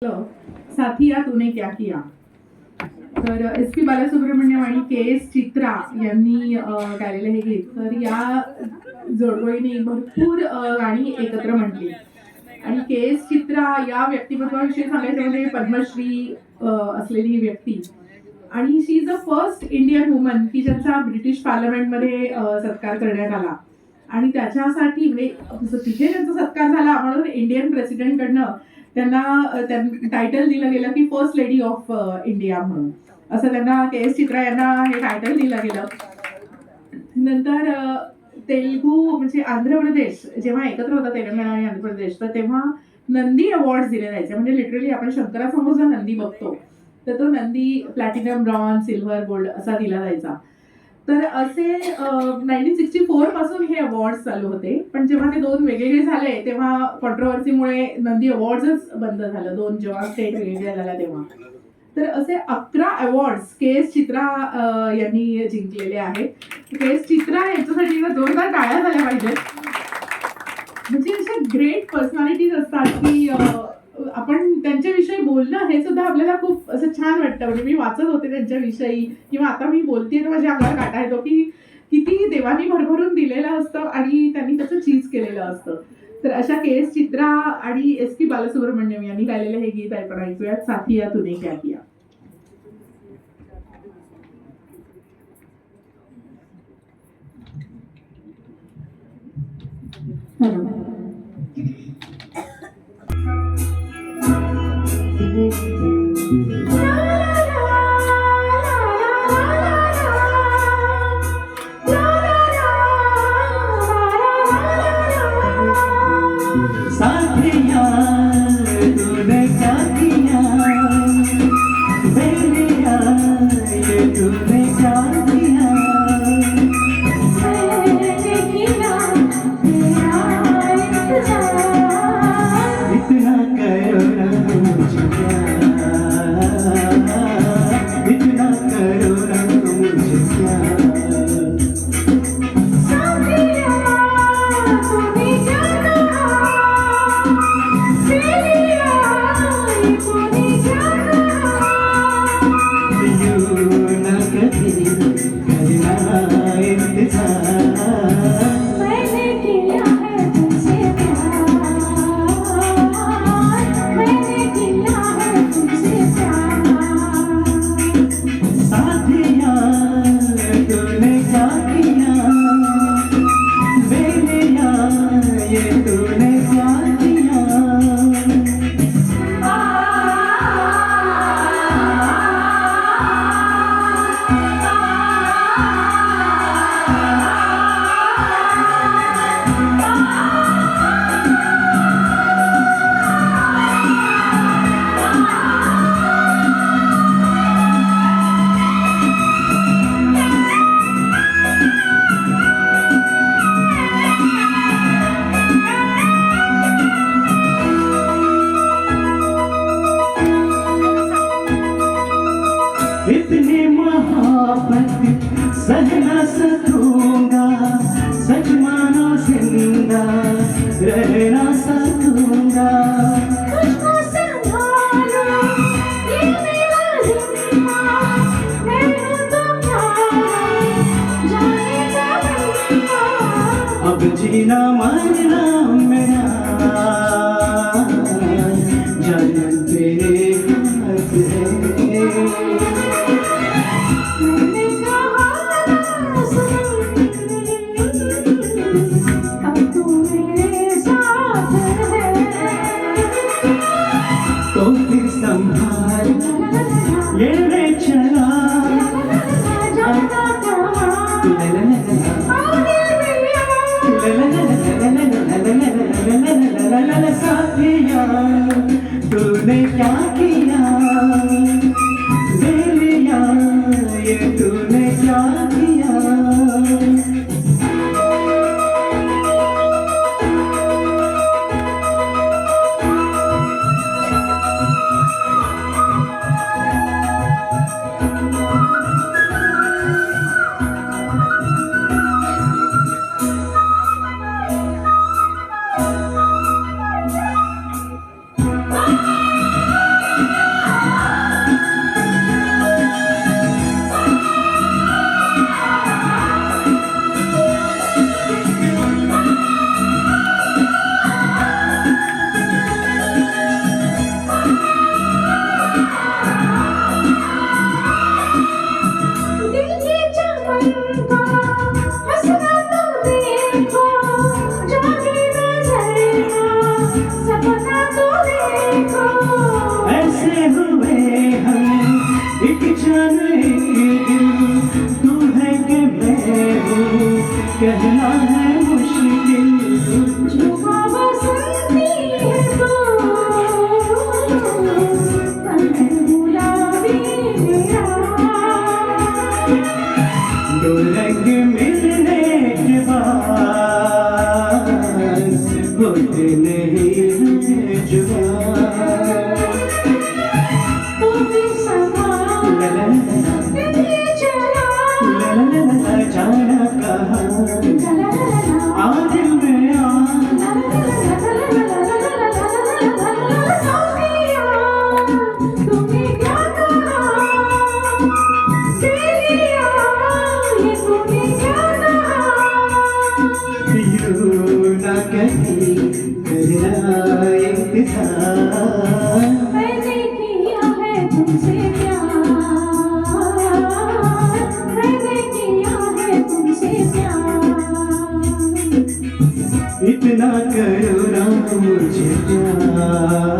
साथिया तूने क्या किया. तर एस पी बालसुब्रमण्यम आणि के एस चित्रा यांनी गायलेलं हे गीत. तर या जोडगोळीने भरपूर गाणी एकत्र म्हटली. आणि के एस चित्रा या व्यक्तिमत्वाविषयी सांगायचं म्हणजे पद्मश्री असलेली ही व्यक्ती. आणि she is the first Indian woman की ज्यांचा ब्रिटिश पार्लमेंटमध्ये सत्कार करण्यात आला. आणि त्याच्यासाठी म्हणजे तिथे त्यांचा सत्कार झाला म्हणून इंडियन प्रेसिडेंटकडनं त्यांना टायटल दिलं गेलं की फर्स्ट लेडी ऑफ इंडिया म्हणून. असं त्यांना के एस चित्रा यांना हे टायटल दिलं गेलं. नंतर तेलुगू म्हणजे आंध्र प्रदेश जेव्हा एकत्र होता तेलंगणा आणि आंध्र प्रदेश, तर तेव्हा नंदी अवॉर्ड दिले जायचे. म्हणजे लिटरली आपण शंकरासमोर जो नंदी बघतो तर तो Nandi platinum, bronze, silver, gold असा दिला जायचा. तर असे 1964 पासून हे अवॉर्ड्स चालू होते. पण जेव्हा ते दोन वेगवेगळे झाले तेव्हा कॉन्ट्रोवर्सीमुळे नंदी अवॉर्ड्सच बंद झालं. दोन जेव्हा स्टेट वेगवेगळ्या झाल्या तेव्हा. तर असे 11 अवॉर्ड्स के एस चित्रा यांनी जिंकलेले आहेत. के एस चित्रा यांच्यासाठी जोरदार टाळ्या झाल्या पाहिजेत. म्हणजे अशा ग्रेट पर्सनॅलिटीज असतात की आपण त्यांच्याविषयी बोलणं हे सुद्धा आपल्याला खूप असं छान वाटतं. म्हणजे मी वाचत होते त्यांच्याविषयी किंवा आता मी बोलते तर माझ्या अंगावर काटा येतो की किती देवानी भरभरून दिलेलं असतं आणि त्यांनी त्याचं चीज केलेलं असतं. तर अशा के एस चित्रा आणि एस पी बालसुब्रमण्यम यांनी गायलेलं हे गीत आपण ऐकूयात, साथिया तूने क्या किया. साथिया तूने क्या किया, बेलिया ये तूने क्या किया. इतना करो ना मुझे प्यार, इतना करो ना मुझे प्यार. इतनी मोहब्बत सह न सकूंगा, सच मानो जिंदा रह न सकूंगा. अब जीना मरना मेरा जन्म तेरे हाथ है. तो फिर संभाल ये ले चला साथिया तूने क्या किया, बेलिया ये तूने क्या किया. कहना है मुश्किल जो हवा सुनती है तो मन है गुलाबी मेरा। दो रंग मिलने के बाद होते नहीं है जुदा। तू भी समा ला ला ला कभी चला ला ला ला ला जाना कहाँ ला ला ला ला आ दिल में आ तुमने क्या कहा तेरिया ये तूने क्या कहा। यूं ना कहीं करना इंतजार मैंने किया है तुमसे प्यार, मैंने किया है तुमसे प्यार। इतना करो ना मुझे प्यार